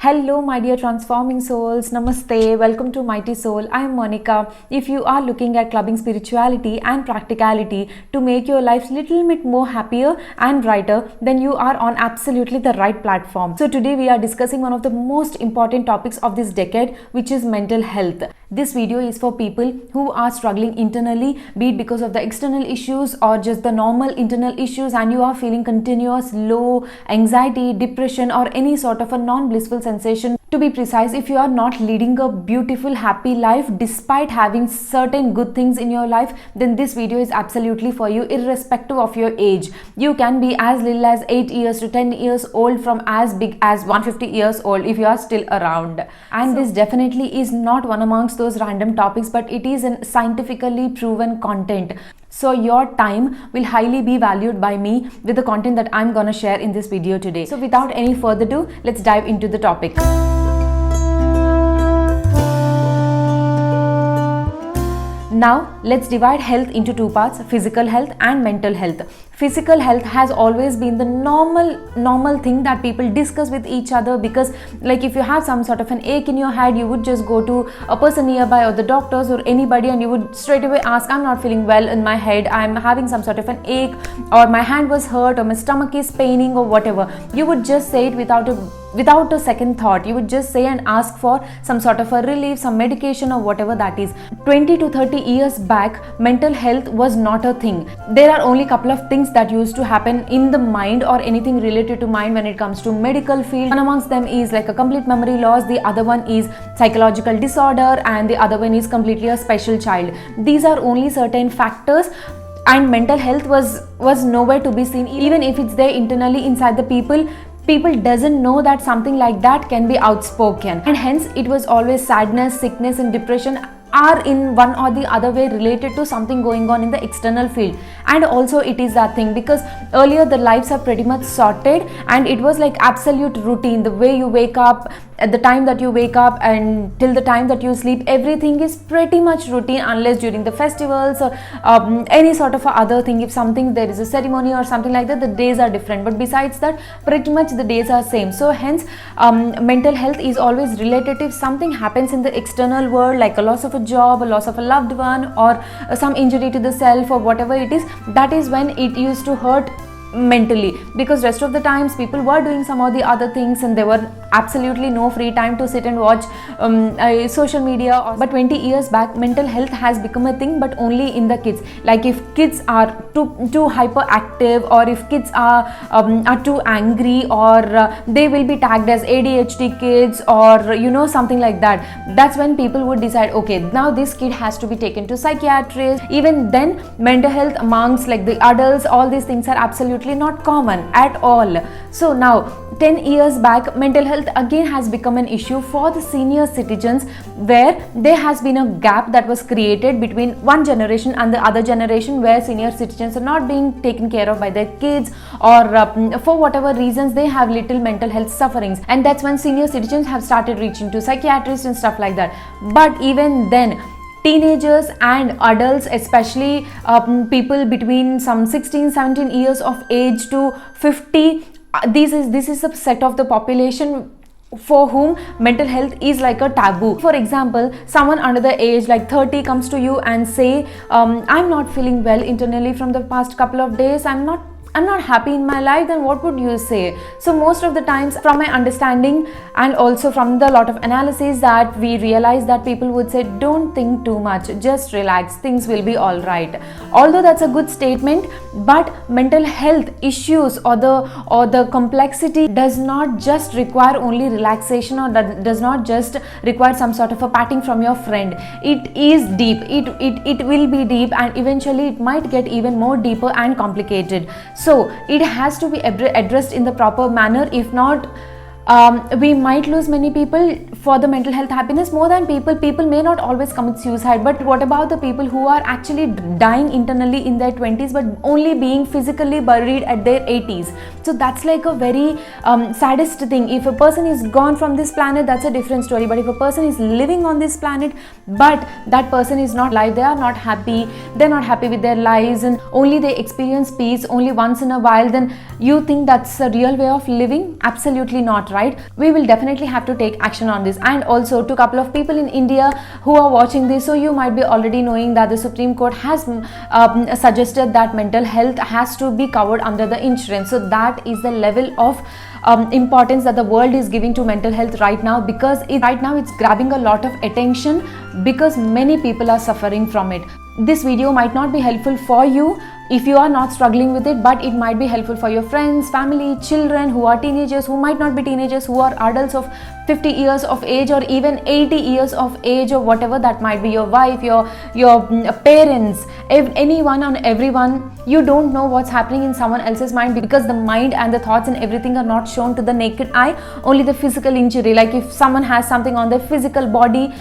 Hello, my dear transforming souls. Namaste. Welcome to MyT Soul. I am Mounika. If you are looking at clubbing spirituality and practicality to make your life little bit more happier and brighter, then you are on absolutely the right platform. So today we are discussing one of the most important topics of this decade, which is mental health. This video is for people who are struggling internally, be it because of the external issues or just the normal internal issues, and you are feeling continuous low anxiety, depression, or any sort of a non-blissful sensation. To be precise, if you are not leading a beautiful, happy life despite having certain good things in your life, then this video is absolutely for you, irrespective of your age. You can be as little as 8 years to 10 years old, from as big as 150 years old if you are still around. And this definitely is not one amongst those random topics, but it is a scientifically proven content. So your time will highly be valued by me with the content that I'm gonna share in this video today. So without any further ado, let's dive into the topic. Now let's divide health into two parts: physical health and mental health. Physical health has always been the normal thing that people discuss with each other, because like if you have some sort of an ache in your head, you would just go to a person nearby or the doctors or anybody, and you would straight away ask, I'm not feeling well in my head, I'm having some sort of an ache, or my hand was hurt, or my stomach is paining, or whatever. You would just say it without a second thought. You would just say and ask for some sort of a relief, some medication, or whatever that is. 20 to 30 years back, mental health was not a thing. There are only a couple of things that used to happen in the mind or anything related to mind when it comes to medical field. One amongst them is like a complete memory loss, the other one is psychological disorder, and the other one is completely a special child. These are only certain factors, and mental health was nowhere to be seen. Even if it's there internally inside the people doesn't know that something like that can be outspoken, and hence it was always sadness, sickness, and depression are in one or the other way related to something going on in the external field. And also it is that thing because earlier the lives are pretty much sorted, and it was like absolute routine. The way you wake up, at the time that you wake up and till the time that you sleep, everything is pretty much routine, unless during the festivals or any sort of other thing. If something, there is a ceremony or something like that, the days are different, but besides that pretty much the days are same. So hence mental health is always related. If something happens in the external world, like a loss of a job, a loss of a loved one, or some injury to the self, or whatever it is, that is when it used to hurt mentally, because rest of the times people were doing some of the other things, and there were absolutely no free time to sit and watch social media. But 20 years back, mental health has become a thing, but only in the kids. Like if kids are too hyperactive, or if kids are too angry, or they will be tagged as ADHD kids, or something like that, that's when people would decide, okay, now this kid has to be taken to psychiatrist. Even then, mental health amongst like the adults, all these things are absolutely not common at all. So now 10 years back, mental health again has become an issue for the senior citizens, where there has been a gap that was created between one generation and the other generation, where senior citizens are not being taken care of by their kids, or for whatever reasons they have little mental health sufferings, and that's when senior citizens have started reaching to psychiatrists and stuff like that. But even then, teenagers and adults, especially people between some 16-17 years of age to 50, this is a set of the population for whom mental health is like a taboo. For example, someone under the age like 30 comes to you and say, I'm not feeling well internally from the past couple of days, I'm not happy in my life, then what would you say? So most of the times, from my understanding and also from the lot of analysis, that we realize that people would say, don't think too much, just relax, things will be all right. Although that's a good statement, but mental health issues or the complexity does not just require only relaxation, or does not just require some sort of a patting from your friend. It is deep, it will be deep, and eventually it might get even more deeper and complicated. So it has to be addressed in the proper manner. If not, we might lose many people for the mental health happiness. More than people may not always commit suicide, but what about the people who are actually dying internally in their 20s but only being physically buried at their 80s? So that's like a very saddest thing. If a person is gone from this planet, that's a different story, but if a person is living on this planet but that person is not alive, they are not happy, they're not happy with their lives, and only they experience peace only once in a while, then you think that's a real way of living? Absolutely not, right? right? We will definitely have to take action on this. And also to couple of people in India who are watching this, so you might be already knowing that the Supreme Court has suggested that mental health has to be covered under the insurance. So that is the level of importance that the world is giving to mental health right now, because right now it's grabbing a lot of attention because many people are suffering from it. This video might not be helpful for you if you are not struggling with it, but it might be helpful for your friends, family, children who are teenagers, who might not be teenagers, who are adults of 50 years of age or even 80 years of age, or whatever that might be, your wife, your parents, anyone and everyone. You don't know what's happening in someone else's mind, because the mind and the thoughts and everything are not shown to the naked eye, only the physical injury. Like if someone has something on their physical body,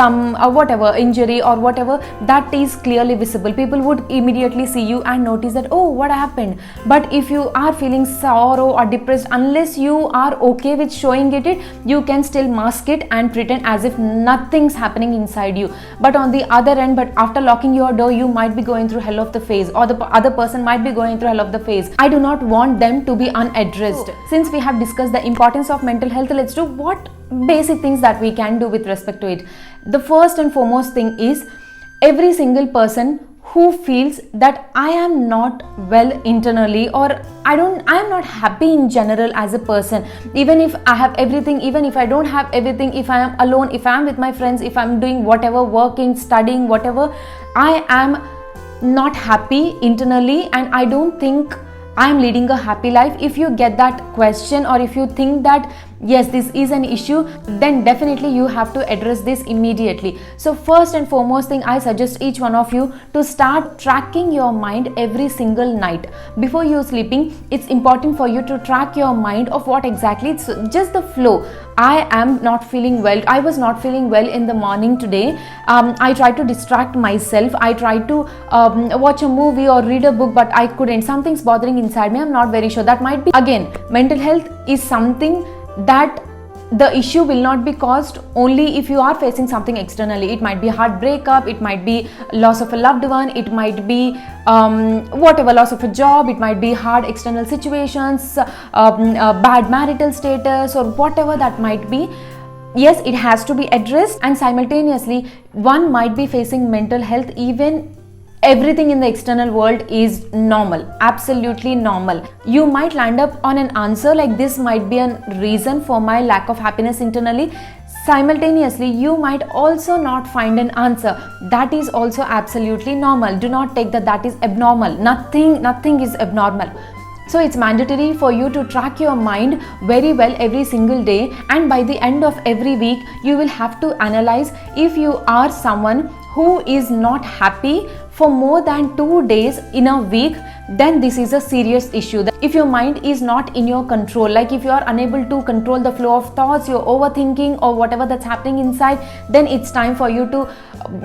some whatever injury or whatever, that is clearly visible. People would immediately see you and notice that, oh, what happened? But if you are feeling sorrow or depressed, unless you are okay with showing it, you can still mask it and pretend as if nothing's happening inside you. But on the other end, but after locking your door, you might be going through hell of the face, or the other person might be going through hell of the face. I do not want them to be unaddressed. Since we have discussed the importance of mental health, let's do what basic things that we can do with respect to it. The first and foremost thing is, every single person who feels that I am not well internally, or I am not happy in general as a person, even if I have everything, even if I don't have everything, if I am alone, if I am with my friends, if I am doing whatever, working, studying, whatever, I am not happy internally and I don't think I am leading a happy life. If you get that question, or if you think that yes, this is an issue, then definitely you have to address this immediately. So first and foremost thing, I suggest each one of you to start tracking your mind every single night. Before you sleeping, it's important for you to track your mind of what exactly, it's just the flow. I am not feeling well. I was not feeling well in the morning today. I tried to distract myself. I tried to watch a movie or read a book, but I couldn't. Something's bothering inside me. I'm not very sure. That might be, again, mental health is something that the issue will not be caused only if you are facing something externally. It might be heart breakup, it might be loss of a loved one, it might be whatever, loss of a job, it might be hard external situations, bad marital status, or whatever that might be. Yes, it has to be addressed, and simultaneously one might be facing mental health even everything in the external world is normal, absolutely normal. You might land up on an answer like, this might be a reason for my lack of happiness internally. Simultaneously, you might also not find an answer. That is also absolutely normal. Do not take that is abnormal. Nothing is abnormal. So it's mandatory for you to track your mind very well every single day, and by the end of every week, you will have to analyze if you are someone who is not happy for more than 2 days in a week, then this is a serious issue. If your mind is not in your control, like if you are unable to control the flow of thoughts, you're overthinking or whatever that's happening inside, then it's time for you to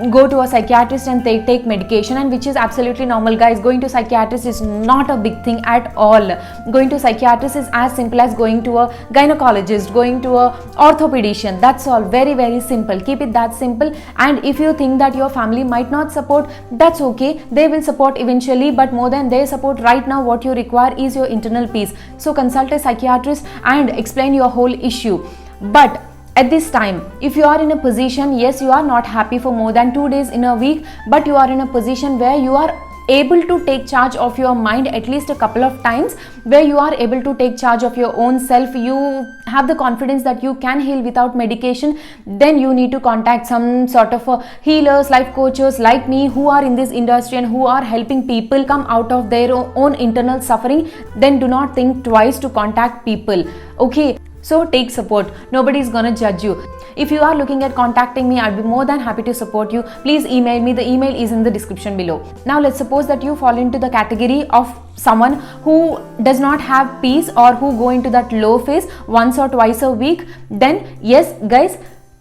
go to a psychiatrist and take medication, and which is absolutely normal, guys. Going to psychiatrist is not a big thing at all. Going to psychiatrist is as simple as going to a gynecologist, going to a orthopedician. That's all. Very, very simple. Keep it that simple. And if you think that your family might not support, that's okay. They will support eventually, but more than their support right now, what you require is your internal peace. So consult a psychiatrist and explain your whole issue. But at this time, if you are in a position, yes, you are not happy for more than 2 days in a week, but you are in a position where you are able to take charge of your mind at least a couple of times, where you are able to take charge of your own self, you have the confidence that you can heal without medication, then you need to contact some sort of healers, life coaches like me, who are in this industry and who are helping people come out of their own internal suffering. Then do not think twice to contact people. Okay, so take support. Nobody is gonna judge you. If you are looking at contacting me, I'd be more than happy to support you. Please email me. The email is in the description below. Now let's suppose that you fall into the category of someone who does not have peace, or who go into that low phase once or twice a week. Then yes, guys,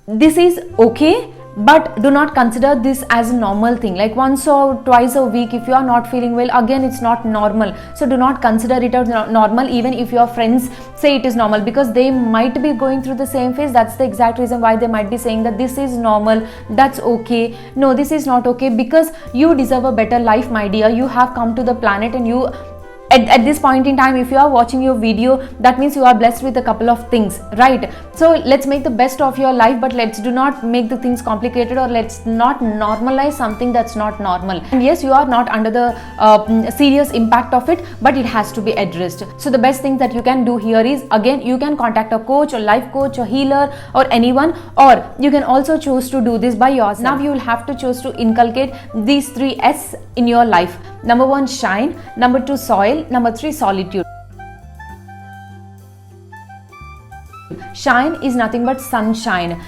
this is okay, but do not consider this as a normal thing. Like once or twice a week, if you are not feeling well, again, it's not normal. So do not consider it as normal, even if your friends say it is normal, because they might be going through the same phase. That's the exact reason why they might be saying that this is normal, that's okay. No, this is not okay, because you deserve a better life, my dear. You have come to the planet and you at this point in time, if you are watching your video, that means you are blessed with a couple of things, right? So let's make the best of your life, but let's do not make the things complicated, or let's not normalize something that's not normal. And yes, you are not under the serious impact of it, but it has to be addressed. So the best thing that you can do here is, again, you can contact a coach or life coach or healer or anyone, or you can also choose to do this by yourself. Now you will have to choose to inculcate these 3 S in your life. Number 1, shine. Number 2, soil. Number 3, solitude. Shine is nothing but sunshine.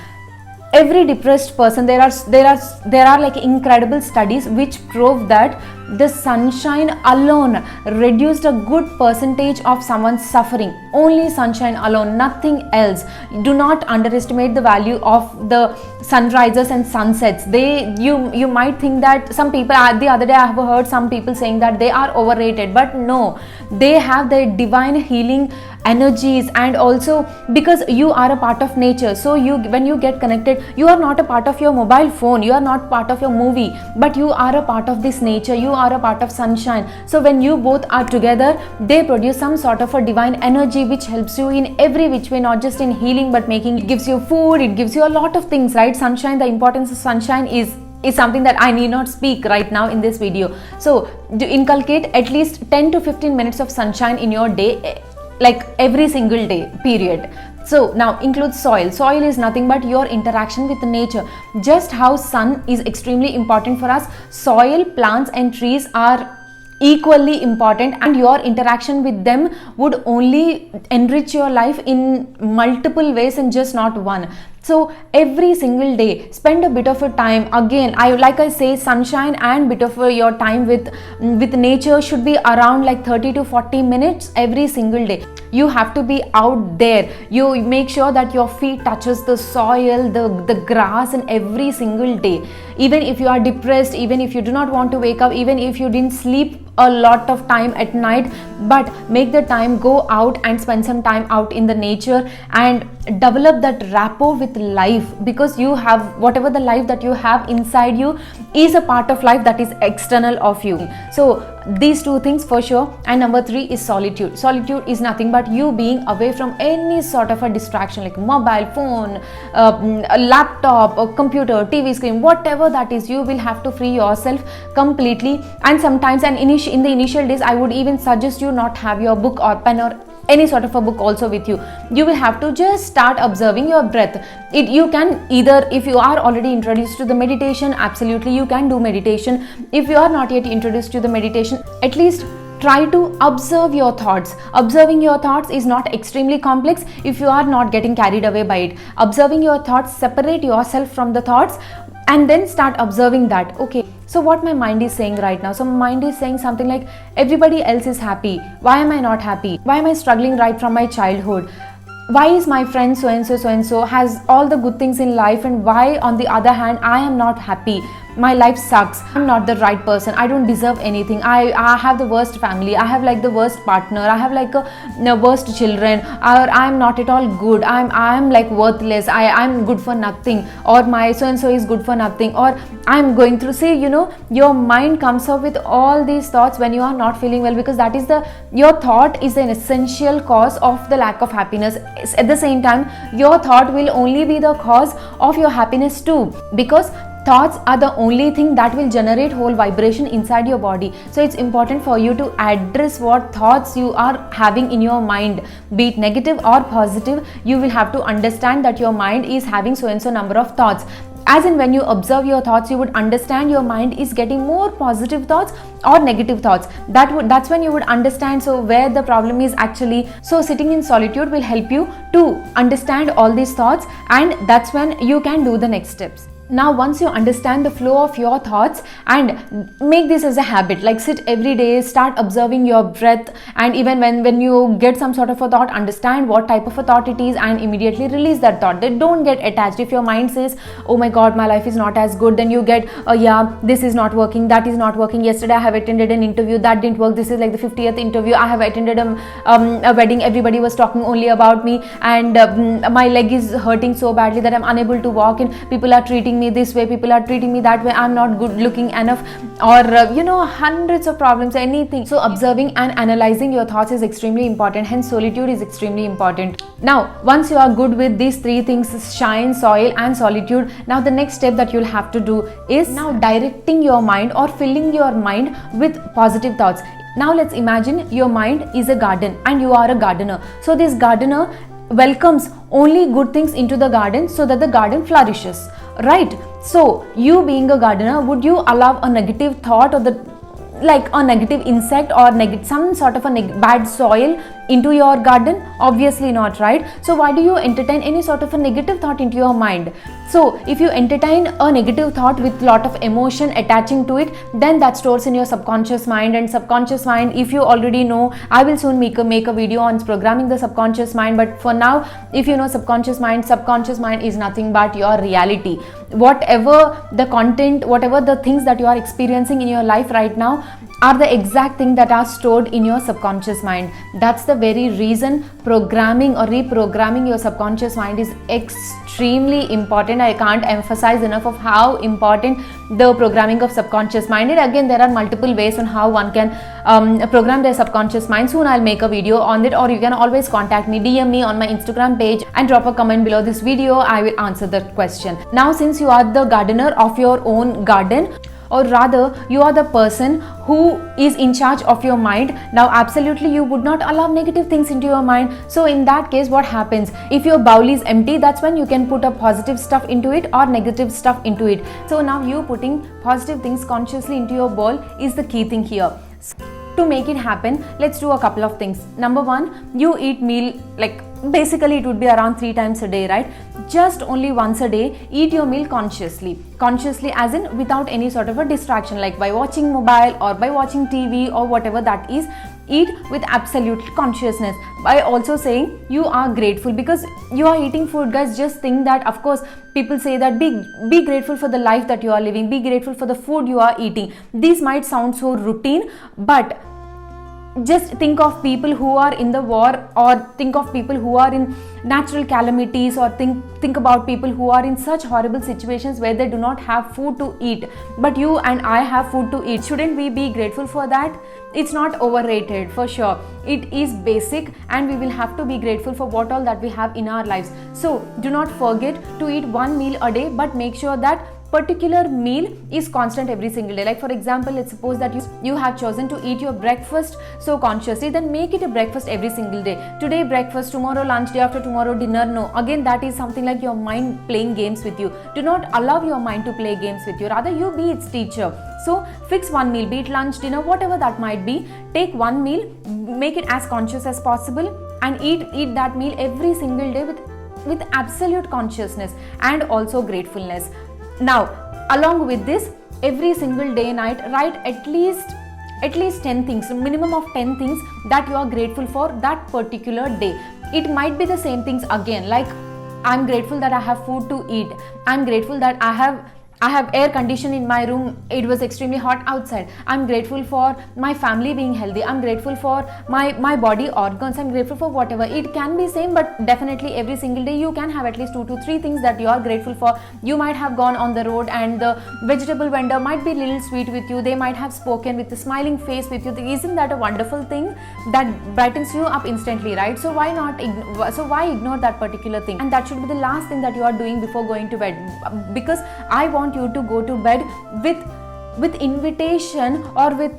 Every depressed person, there are like incredible studies which prove that the sunshine alone reduced a good percentage of someone's suffering. Only sunshine alone, nothing else. Do not underestimate the value of the sunrises and sunsets. You might think that some people, the other day I have heard some people saying that they are overrated, but no, they have their divine healing energies. And also because you are a part of nature, so when you get connected, you are not a part of your mobile phone, you are not part of your movie, but you are a part of this nature, you are a part of sunshine. So when you both are together, they produce some sort of a divine energy which helps you in every which way, not just in healing but making, it gives you food, it gives you a lot of things, right? Sunshine, the importance of sunshine is something that I need not speak right now in this video. So to inculcate at least 10 to 15 minutes of sunshine in your day, like every single day, period. So now includes soil. Soil is nothing but your interaction with nature. Just how sun is extremely important for us, soil, plants and trees are equally important, and your interaction with them would only enrich your life in multiple ways and just not one. So every single day, spend a bit of a time. Again, like I say, sunshine and bit of your time with nature should be around like 30 to 40 minutes every single day. You have to be out there. You make sure that your feet touches the soil, the grass, and every single day. Even if you are depressed, even if you do not want to wake up, even if you didn't sleep a lot of time at night, but make the time, go out and spend some time out in the nature and develop that rapport with life, because you have whatever the life that you have inside you is a part of life that is external of you. So these 2 things for sure. And number 3 is solitude. Solitude is nothing but you being away from any sort of a distraction like mobile phone, a laptop, a computer, TV screen, whatever that is. You will have to free yourself completely. And sometimes, and in the initial days, I would even suggest you not have your book or pen or any sort of a book also with you. You will have to just start observing your breath. You can either, if you are already introduced to the meditation, absolutely you can do meditation. If you are not yet introduced to the meditation, at least try to observe your thoughts. Observing your thoughts is not extremely complex if you are not getting carried away by it. Observing your thoughts, separate yourself from the thoughts and then start observing that. Okay, so what my mind is saying right now? So my mind is saying something like, everybody else is happy. Why am I not happy? Why am I struggling right from my childhood? Why is my friend so and so has all the good things in life, and why on the other hand I am not happy? My life sucks. I'm not the right person. I don't deserve anything. I have the worst family. I have like the worst partner. I have like the worst children. Or I'm not at all good. I'm like worthless. I'm good for nothing. Or my so and so is good for nothing. Or I'm going through. See, your mind comes up with all these thoughts when you are not feeling well, because that is your thought is an essential cause of the lack of happiness. At the same time, your thought will only be the cause of your happiness too, because thoughts are the only thing that will generate whole vibration inside your body. So it's important for you to address what thoughts you are having in your mind, be it negative or positive. You will have to understand that your mind is having so and so number of thoughts. As in, when you observe your thoughts, you would understand your mind is getting more positive thoughts or negative thoughts. That's when you would understand so where the problem is actually. So sitting in solitude will help you to understand all these thoughts, and that's when you can do the next steps. Now, once you understand the flow of your thoughts, and make this as a habit, like sit every day, start observing your breath, and even when you get some sort of a thought, understand what type of a thought it is and immediately release that thought. Then don't get attached. If your mind says, oh my god, my life is not as good, then you get, yeah, this is not working, that is not working. Yesterday I have attended an interview, that didn't work. This is like the 50th interview. I have attended a wedding, everybody was talking only about me, and my leg is hurting so badly that I'm unable to walk, and people are treating me this way, people are treating me that way, I'm not good looking enough, or hundreds of problems, anything. So observing and analyzing your thoughts is extremely important, hence solitude is extremely important. Now once you are good with these three things, shine, soil and solitude, now the next step that you'll have to do is now directing your mind or filling your mind with positive thoughts. Now let's imagine your mind is a garden and you are a gardener. So this gardener welcomes only good things into the garden so that the garden flourishes, right? So you being a gardener, would you allow a negative thought or like a negative insect or some sort of a bad soil into your garden? Obviously not, right? So why do you entertain any sort of a negative thought into your mind? So if you entertain a negative thought with lot of emotion attaching to it, then that stores in your subconscious mind. And subconscious mind, if you already know, I will soon make a video on programming the subconscious mind, but for now, if you know subconscious mind is nothing but your reality. Whatever the content, whatever the things that you are experiencing in your life right now are the exact thing that are stored in your subconscious mind. That's the very reason programming or reprogramming your subconscious mind is extremely important. I can't emphasize enough of how important the programming of subconscious mind is. Again, there are multiple ways on how one can program their subconscious mind. Soon I'll make a video on it, or you can always contact me, DM me on my Instagram page and drop a comment below this video. I will answer that question. Now since you are the gardener of your own garden, or rather you are the person who is in charge of your mind, now absolutely you would not allow negative things into your mind. So in that case, what happens? If your bowl is empty, that's when you can put a positive stuff into it or negative stuff into it. So now you putting positive things consciously into your bowl is the key thing here. To make it happen, let's do a couple of things. Number one, you eat meal, like basically it would be around 3 times a day, right? Just only once a day, eat your meal consciously as in without any sort of a distraction, like by watching mobile or by watching TV or whatever that is. Eat with absolute consciousness, by also saying you are grateful because you are eating food. Guys, just think that, of course people say that be grateful for the life that you are living, be grateful for the food you are eating. These might sound so routine, but just think of people who are in the war, or think of people who are in natural calamities, or think about people who are in such horrible situations where they do not have food to eat, but you and I have food to eat. Shouldn't we be grateful for that? It's not overrated, for sure. It is basic, and we will have to be grateful for what all that we have in our lives. So do not forget to eat one meal a day, but make sure that particular meal is constant every single day. Like for example, let's suppose that you have chosen to eat your breakfast so consciously, then make it a breakfast every single day. Today breakfast, tomorrow lunch, day after tomorrow dinner. No, again that is something like your mind playing games with you. Do not allow your mind to play games with you, rather you be its teacher. So fix one meal, be it lunch, dinner, whatever that might be. Take one meal, make it as conscious as possible, and eat that meal every single day with absolute consciousness and also gratefulness. Now along with this, every single day night, write at least 10 things, minimum of 10 things that you are grateful for that particular day. It might be the same things again, like I'm grateful that I have food to eat, I'm grateful that I have air conditioning in my room, it was extremely hot outside, I'm grateful for my family being healthy, I'm grateful for my body organs, I'm grateful for whatever. It can be same, but definitely every single day you can have at least 2 to 3 things that you are grateful for. You might have gone on the road and the vegetable vendor might be a little sweet with you, they might have spoken with a smiling face with you. Isn't that a wonderful thing that brightens you up instantly, right? So why ignore that particular thing? And that should be the last thing that you are doing before going to bed, because I want you to go to bed with invitation or with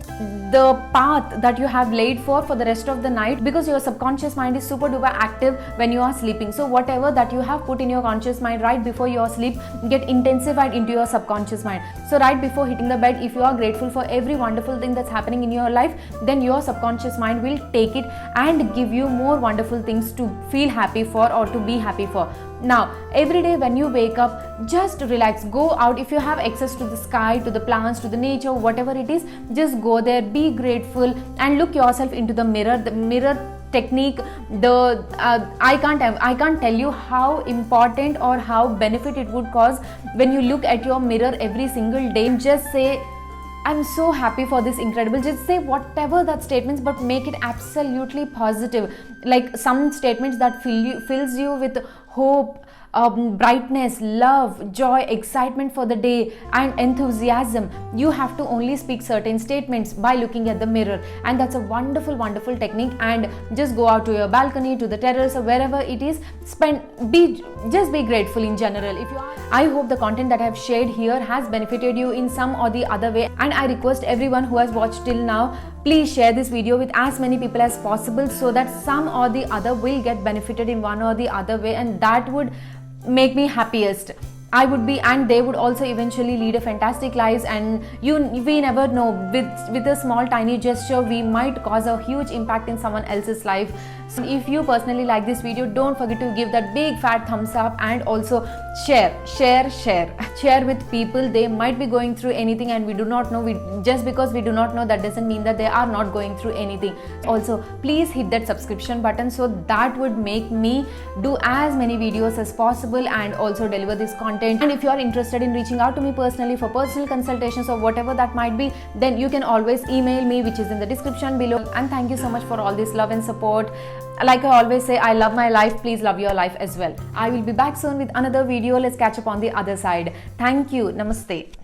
the path that you have laid for the rest of the night, because your subconscious mind is super duper active when you are sleeping. So whatever that you have put in your conscious mind right before your sleep get intensified into your subconscious mind. So right before hitting the bed, if you are grateful for every wonderful thing that's happening in your life, then your subconscious mind will take it and give you more wonderful things to feel happy for or to be happy for. Now every day when you wake up, just relax, go out. If you have access to the sky, to the plants, to the nature, whatever it is, just go there, be grateful and look yourself into the mirror. The mirror technique, I can't tell you how important or how benefit it would cause when you look at your mirror every single day. Just say, I'm so happy for this incredible. Just say whatever that statements, but make it absolutely positive. Like some statements that fills you with hope, brightness, love, joy, excitement for the day, and enthusiasm, you have to only speak certain statements by looking at the mirror. And that's a wonderful, wonderful technique. And just go out to your balcony, to the terrace, or wherever it is, just be grateful in general. If you are, I hope the content that I have shared here has benefited you in some or the other way, and I request everyone who has watched till now, please share this video with as many people as possible, so that some or the other will get benefited in one or the other way, and that would make me happiest. I would be, and they would also eventually lead a fantastic lives. And we never know, with a small tiny gesture we might cause a huge impact in someone else's life. So if you personally like this video, don't forget to give that big fat thumbs up, and also share with people. They might be going through anything and we do not know. Just because we do not know, that doesn't mean that they are not going through anything. Also, please hit that subscription button, so that would make me do as many videos as possible and also deliver this content. And if you are interested in reaching out to me personally for personal consultations or whatever that might be, then you can always email me, which is in the description below. And thank you so much for all this love and support. Like I always say, I love my life. Please love your life as well. I will be back soon with another video. Let's catch up on the other side. Thank you. Namaste.